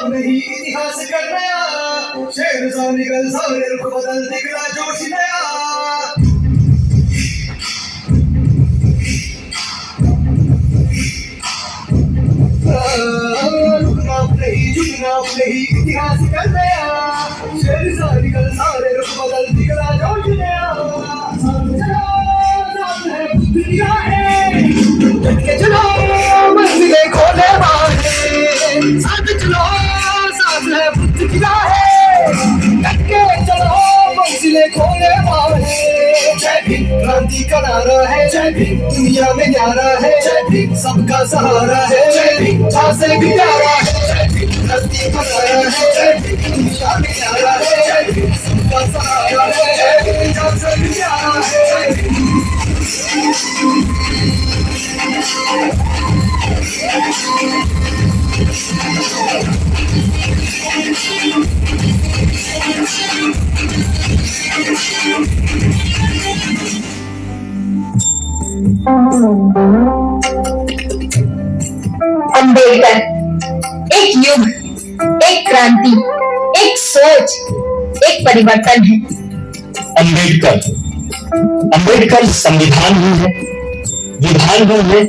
आप नहीं इतिहास कर नया, शेर सा निकल सारे रुख बदल दिखला जोश नया। झुकना नहीं इतिहास कर नया, शेर सा निकल सारे रुख बदल दिखला जोश नया। दुनिया है डट के चलो मंजिलें खोले वाले, साथ चलो साथ है बुद्ध की राहें, डट के चलो मंजिलें खोले वाले। जय भीम क्रांति का नारा है, जय भीम दुनिया में न्यारा है, जय भीम सबका सहारा है, जय भीम जहाँ से भी प्यारा है, जय भीम क्रांति का नारा है, जय भीम दुनिया में न्यारा है, जय भीम सबका सहारा है, जय भीम जहाँ से भी प्यारा है, जय भीम। अम्बेडकर एक युग, एक क्रांति, एक सोच, एक परिवर्तन है। अंबेडकर संविधान भी है, विधान भी है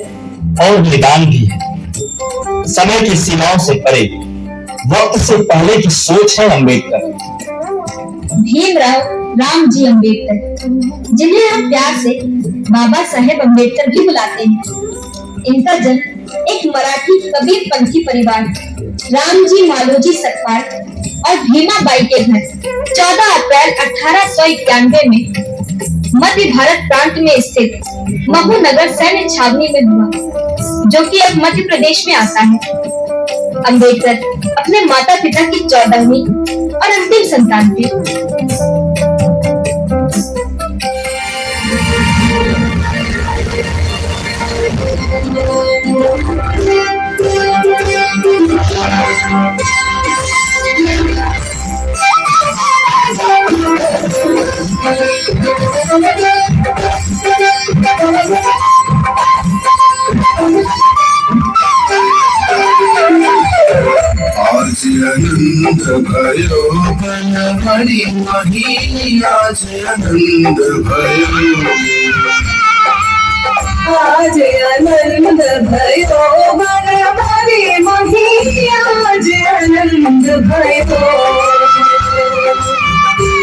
और निदान भी है। समय की सीमाओं से परे, वक्त से पहले की सोच है अम्बेडकर। भीमराव रामजी अम्बेडकर, जिन्हें हम प्यार से बाबा साहेब अम्बेडकर भी बुलाते हैं, इनका जन्म एक मराठी कबीरपंथी परिवार रामजी मालोजी सतपाल और भीमाबाई के घर 14 अप्रैल 1891 में मध्य भारत प्रांत में स्थित महू नगर सैन्य छावनी में हुआ, जो कि अब मध्य प्रदेश में आता है। अम्बेडकर अपने माता पिता की 14वीं और अंतिम संतान थे। आज आनंद भयो बन बड़ी महीनी, आज आनंद भयो, आज आनंद भयो बन बड़ी महीनी, आज आनंद भयो,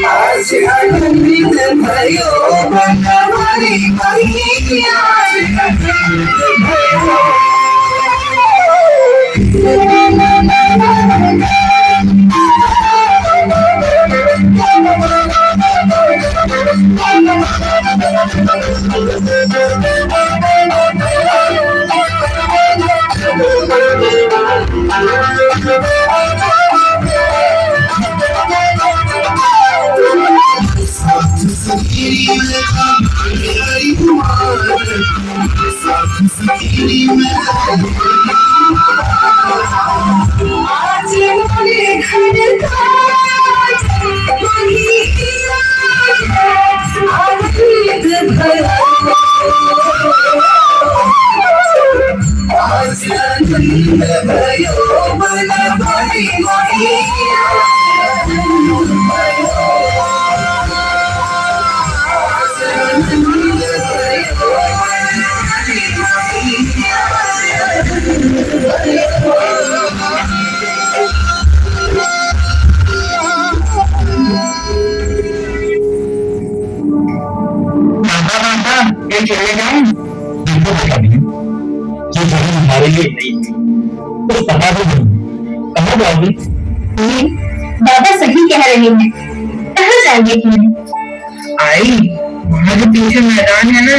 आज आनंद भयो बन बड़ी महीनी, आज आनंद भयो। चले जाएं, बिल्कुल बता दिए। ये जगह हमारे लिए नहीं है, कुछ पता भी नहीं। कहाँ जाओगे? बाबा सही कह रहे हैं। कहाँ जाएंगे तुम? आई, वहाँ जो पीछे मैदान है ना,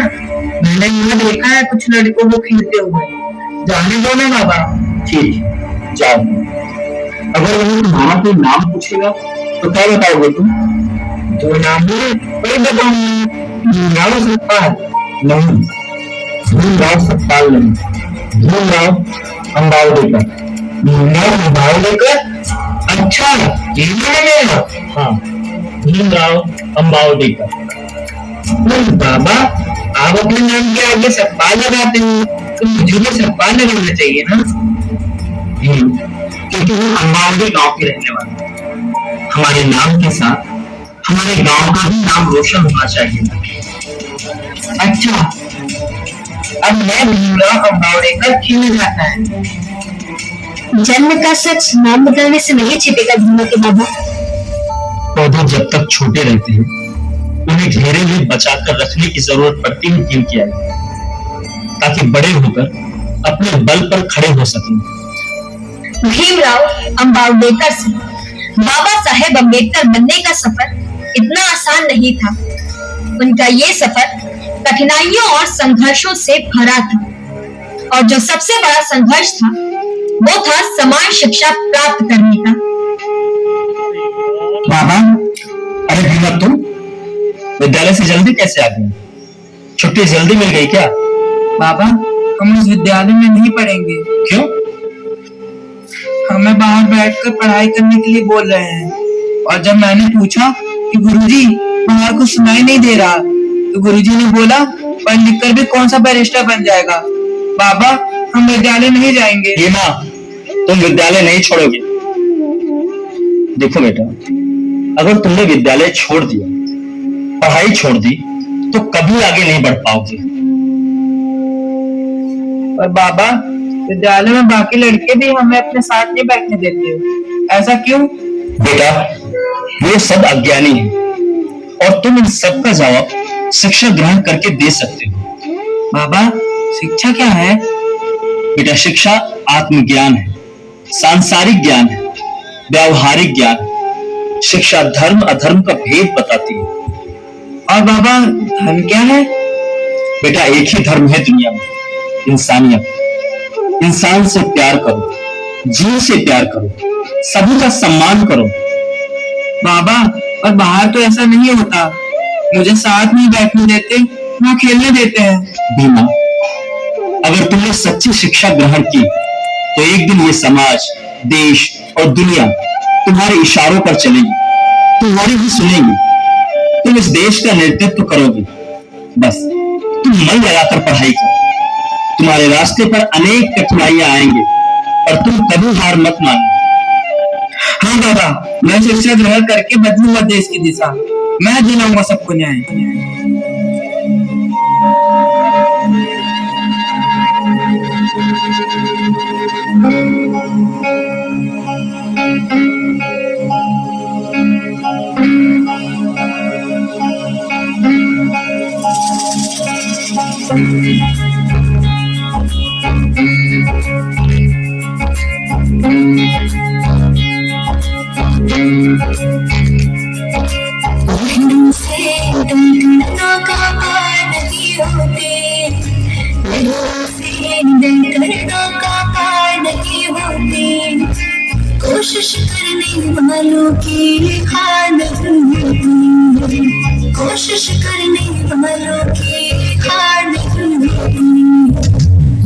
मैंने यहाँ देखा है कुछ लड़कों को खेलते हुए। जाने दो ना बाबा। ठीक, जाओ। अगर वो तुम्हारा कोई नाम पूछेगा तो क्या बताओगे तुम? जो नाम है वही बताऊंगा। भीमराव सतपाल नहीं, भीमराव सतपाल नहीं, भीमराव अम्बावडेकर। भीमराव अम्बावडेकर? अच्छा, ये नाम है। हाँ, भीमराव अम्बावडेकर। बाबा, आप अपने नाम के आगे सतपाल लगाते हो, तो मुझे भी सतपाल लगाना चाहिए ना। भीम के क्योंकि हम अंबावली गांव के रहने वाले हैं। हमारे नाम के साथ हमारे गांव का भी नाम रोशन होना चाहिए। अच्छा, अब मैं भीमराव अंबावड़ेकर क्यों जाता है? जन्म का सच नाम बदलने से नहीं छिपेगा धीमा के बाबा। पौधे जब तक छोटे रहते हैं उन्हें घेरे में बचाकर रखने की जरूरत पड़ती है भीम की आई, ताकि बड़े होकर अपने बल पर खड़े हो सकें। भीमराव अंबावड़ेकर से बाबा साहेब अम्बेडकर बनने का सफर इतना आसान नहीं था। उनका ये सफर कठिनाइयों और संघर्षों से भरा था, और जो सबसे बड़ा संघर्ष था वो था समान शिक्षा प्राप्त करने का। बाबा, अरे भीमा, तुम विद्यालय से जल्दी कैसे आ गए? छुट्टी जल्दी मिल गई क्या? बाबा, हम उस विद्यालय में नहीं पढ़ेंगे। क्यों? हमें बाहर बैठकर पढ़ाई करने के लिए बोल रहे हैं। और जब मैंने पूछा कि गुरुजी बाहर कुछ सुनाई नहीं दे रहा, तो गुरुजी ने बोला पढ़ लिख कर भी कौन सा बैरिस्टर बन जाएगा। बाबा, हम विद्यालय नहीं जाएंगे। भीमा, तुम विद्यालय नहीं छोड़ोगे। देखो बेटा, अगर तुमने विद्यालय छोड़ दिया, पढ़ाई छोड़ दी, तो कभी आगे नहीं बढ़ पाओगे। और बाबा, विद्यालय में बाकी लड़के भी हमें अपने साथ नहीं बैठने देते। ऐसा क्यों? बेटा, वो सब अज्ञानी हैं और तुम इन सब का जवाब शिक्षा ग्रहण करके दे सकते हो। बाबा, शिक्षा क्या है? बेटा, शिक्षा आत्मज्ञान है, सांसारिक ज्ञान है, व्यावहारिक ज्ञान है। शिक्षा धर्म अधर्म का भेद बताती है। और बाबा, धर्म क्या है? बेटा, एक ही धर्म है दुनिया में, इंसानियत। इंसान से प्यार करो, जीव से प्यार करो, सभी का सम्मान करो। बाबा, और बाहर तो ऐसा नहीं होता। मुझे साथ नहीं बैठने देते, ना खेलने देते हैं। भीमा, अगर तुमने सच्ची शिक्षा ग्रहण की तो एक दिन ये समाज, देश और दुनिया तुम्हारे इशारों पर चलेगी, तुम्हारी ही सुनेगी। तुम इस देश का नेतृत्व करोगे। बस तुम मन लगाकर पढ़ाई करो। तुम्हारे रास्ते पर अनेक कठिनाइयां आएंगे, पर तुम कभी हार मत मानना। हाँ बाबा, मैं शिक्षा ग्रहण करके बदलूंगा देश की दिशा। मैं दिलाऊंगा सबको न्याय। कोशिश करने वालों की हार नहीं होती, कोशिश करने वालों की हार नहीं होती।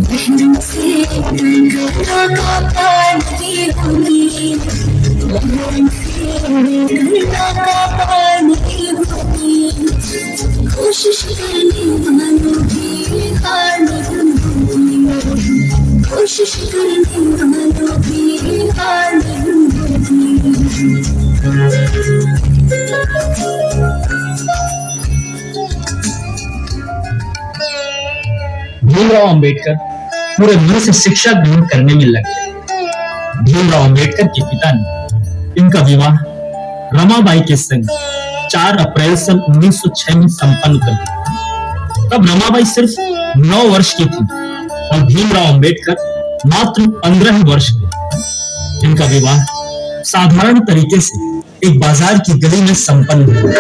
मेहनत से करना का पार नहीं होती, मेहनत से करना का पार नहीं होती। कोशिश करने वालों की हार नहीं होती, कोशिश करने वालों की हार नहीं होती। भीमराव अंबेडकर पूरे मन से शिक्षा ग्रहण करने में लग गए। भीमराव अंबेडकर के पिता ने इनका विवाह रमाबाई के संग 4 अप्रैल सन 1906 में संपन्न कर दिया। तब रमाबाई सिर्फ 9 वर्ष की थी और भीमराव अंबेडकर मात्र 15 वर्ष के। इनका विवाह साधारण तरीके से एक बाजार की गली में संपन्न हुआ।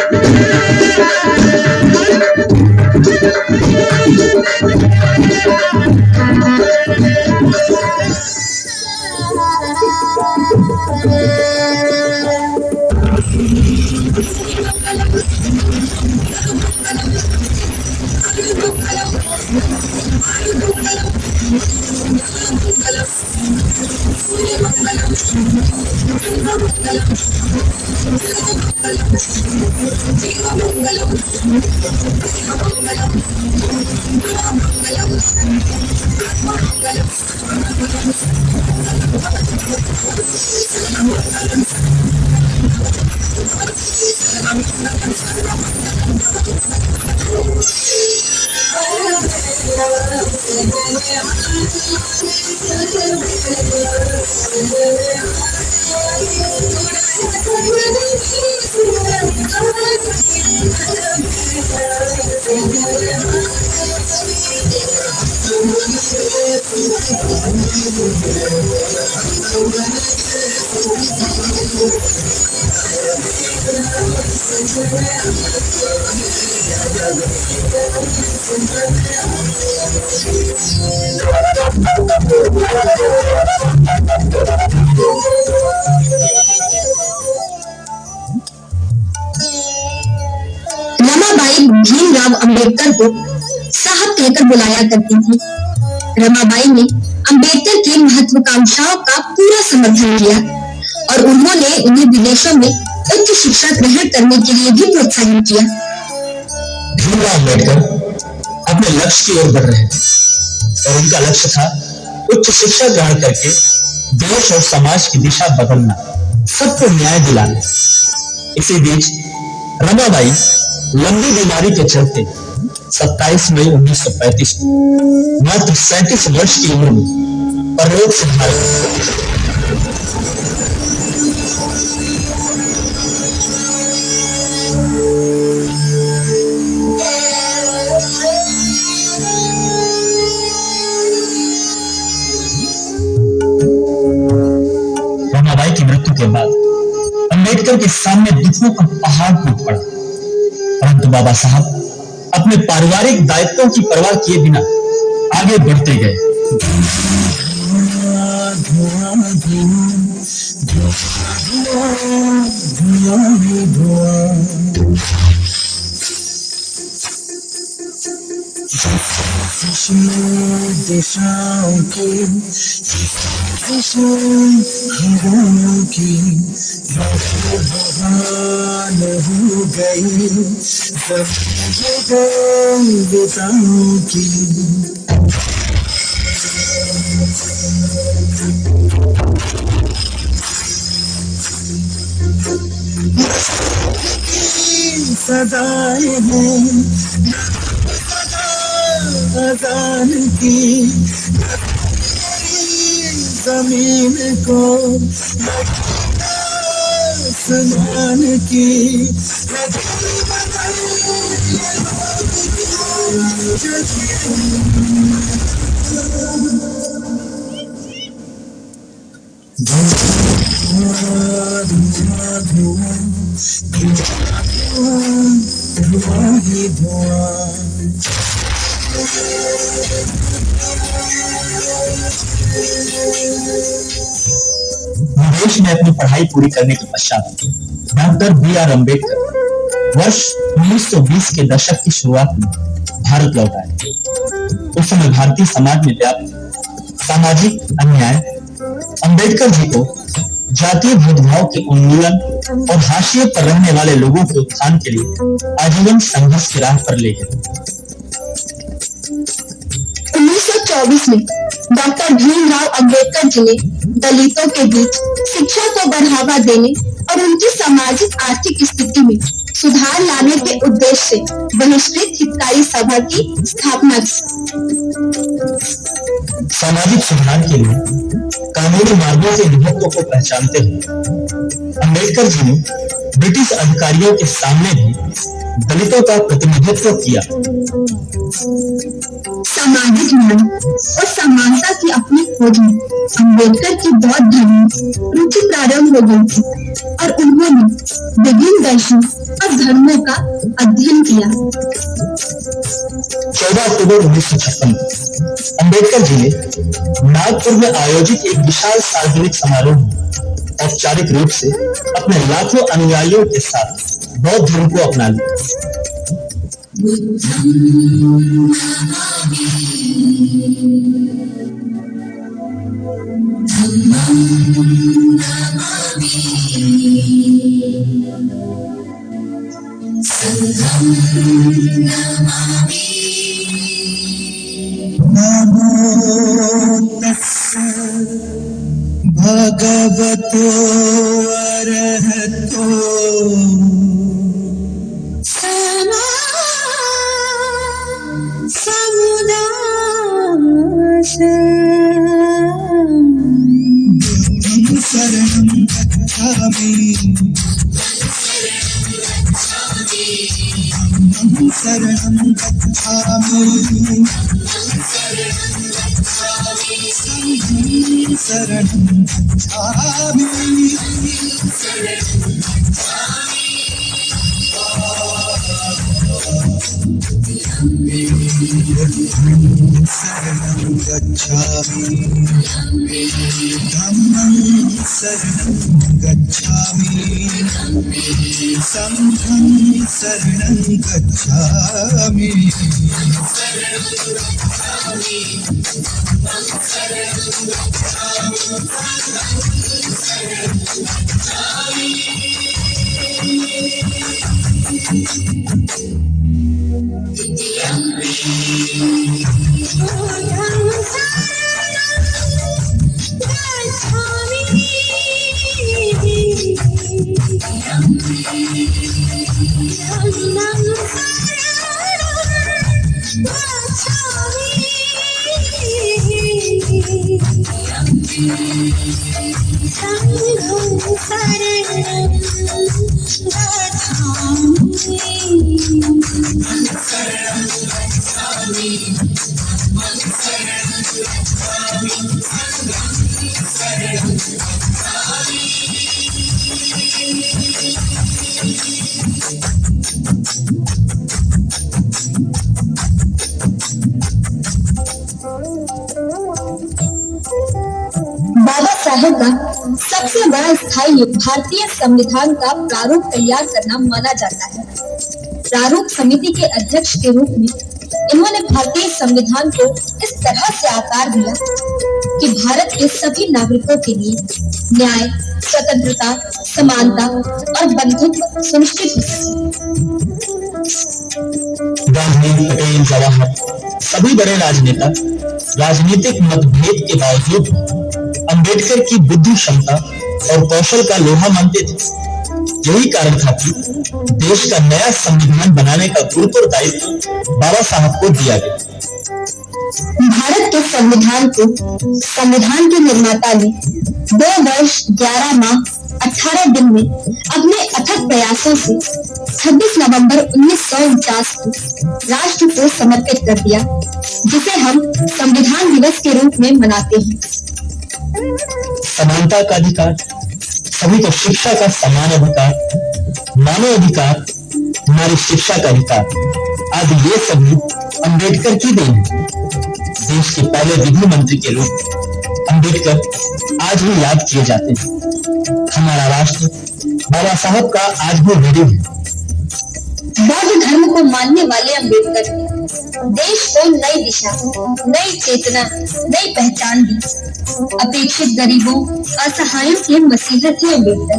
रमाबाई भीमराव अंबेडकर को साहब कहकर बुलाया करती थी। रमाबाई ने अंबेडकर की महत्वाकांक्षाओं का पूरा समर्थन किया और उन्होंने उन्हें विदेशों में उच्च शिक्षा ग्रहण करने के लिए भी प्रोत्साहित किया। भीमराव अम्बेडकर अपने लक्ष्य की ओर बढ़ रहे थे और उनका लक्ष्य था उच्च शिक्षा ग्रहण करके देश और समाज की दिशा बदलना, सबको न्याय दिलाना। इसी बीच रमाबाई लंबी बीमारी के चलते 27 मई 1935 को मात्र 37 वर्ष की उम्र में परलोक सिधार गई। रमाबाई की मृत्यु के बाद अंबेडकर के सामने दुखों का पहाड़ टूट पड़ा, परंतु बाबा साहब अपने पारिवारिक दायित्वों की परवाह किए बिना आगे बढ़ते गए। दिशाओं की बहान हो गई दिशाओं की। सदाएं हैं अजान की, जमीन को आसमान की। विदेश में अपनी पढ़ाई पूरी करने के पश्चात डॉक्टर बी.आर. अम्बेडकर वर्ष 1920 के दशक की शुरुआत में भारत लौट आए। उस समय भारतीय समाज में व्याप्त सामाजिक अन्याय अम्बेडकर जी को जातीय भेदभाव के उन्मूलन और हाशिए पर रहने वाले लोगों के उत्थान के लिए आजीवन संघर्ष की राह पर ले गए। 1924 में डॉक्टर भीमराव अंबेडकर जी ने दलितों के बीच शिक्षा को बढ़ावा देने और उनकी सामाजिक आर्थिक स्थिति में सुधार लाने के उद्देश्य से बहिष्कृत हितकारी सभा की स्थापना की। सामाजिक सुधार के लिए कानूनी मार्गों के महत्व को पहचानते हुए अम्बेडकर जी ने ब्रिटिश अधिकारियों के सामने भी दलितों का प्रतिनिधित्व किया। सामाजिक न्याय और समानता की अपनी खोज में अम्बेडकर की बौद्ध धर्म में रुचि प्रारंभ हो गई थी और उन्होंने विभिन्न दर्शनों और धर्मों का अध्ययन किया। 14 अक्टूबर 1956 को अम्बेडकर जी ने नागपुर में आयोजित एक विशाल सार्वजनिक समारोह में औपचारिक रूप से अपने लाखों अनुयायियों के साथ बौद्ध धर्म को अपना लिया। नमो तस्स भगवतो अरहतो समा समुदास बुद्धं शरणं गच्छामि धम्मं शरणं गच्छामि संघं शरणं गच्छामि शरणं गच्छामि धम्मं शरणं गच्छामि संघं शरणं गच्छामि बाबा साहेब का सबसे बड़ा स्थायी युग भारतीय संविधान का प्रारूप तैयार करना माना जाता है। प्रारूप समिति के अध्यक्ष के रूप में इन्होंने भारतीय संविधान को इस तरह से आकार दिया कि भारत के सभी नागरिकों के लिए न्याय, स्वतंत्रता, समानता और बंधुत्व सुनिश्चित हो सके। गांधी, पटेल, जवाहर सभी बड़े राजनेता राजनीतिक मतभेद के बावजूद अंबेडकर की बुद्धि क्षमता और कौशल का लोहा मानते थे। यही कारण था कि देश का नया संविधान बनाने का गुरुतर दायित्व बाबा साहब को दिया गया। भारत के संविधान को संविधान के निर्माता ने 2 वर्ष 11 माह 18 दिन में अपने अथक प्रयासों से 26 नवंबर 1949 को राष्ट्र को समर्पित कर दिया, जिसे हम संविधान दिवस के रूप में मनाते हैं। समानता का अधिकार, सभी को शिक्षा का समान अधिकार, मानव अधिकार, नारी शिक्षा का अधिकार आदि ये सभी अंबेडकर की देन है। देश के पहले विधि मंत्री के रूप अंबेडकर आज भी याद किए जाते हैं। हमारा राष्ट्र बाबा साहब का आज भी ऋणी है। बौद्ध धर्म को मानने वाले अंबेडकर ने देश को नई दिशा, नई चेतना, नई पहचान दी। अपेक्षित गरीबों, असहायों के मसीहा थे अंबेडकर।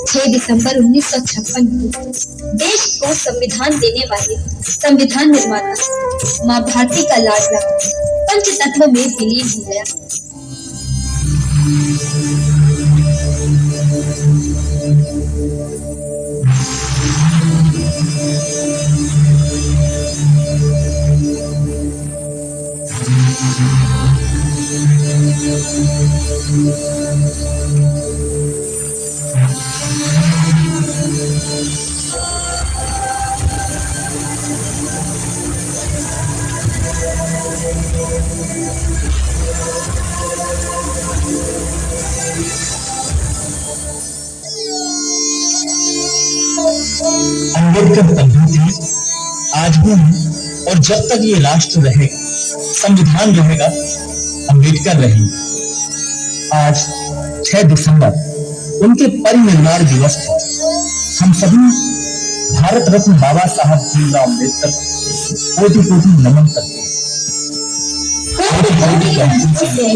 6 दिसंबर 1956 को देश को संविधान देने वाले संविधान निर्माता मां भारती का लाडला पंचतत्व में विलीन हो गया। अंबेडकर तब भी थे, आज भी हैं, और जब तक ये राष्ट्र रहेगा, संविधान रहेगा, अंबेडकर रहेंगे। आज 6 दिसंबर उनके परिनिर्वाण दिवस पर हम सभी भारत रत्न बाबा साहब भीमराव अम्बेडकर कोटि कोटि नमन करते हैं। मोदी गांधी से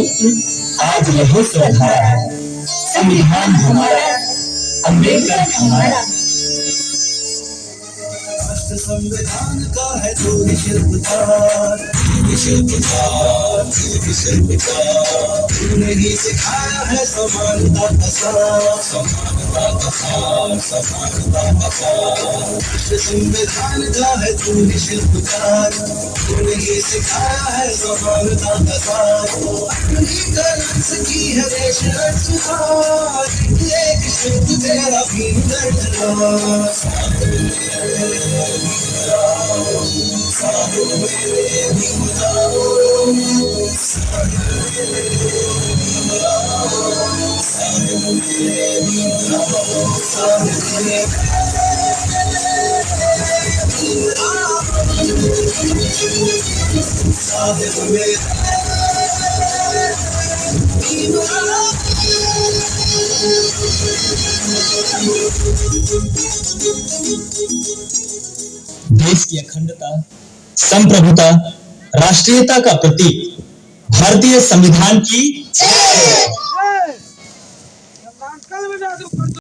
आज यही सुधारा है। संविधान हमारा, अम्बेडकर हमारा। राष्ट्र संविधान का है तू ही शिल्पकार, तूने ही सिखाया है समानता का साथ, राष्ट्र संविधान का है तू ही शिल्पकार, तूने ही सिखाया है समानता का साथ। अपनी कलम से की है देश रचना, एक शब्द तेरा भी दर्जना। देश की अखंडता, संप्रभुता, राष्ट्रीयता का प्रतीक भारतीय संविधान की जय।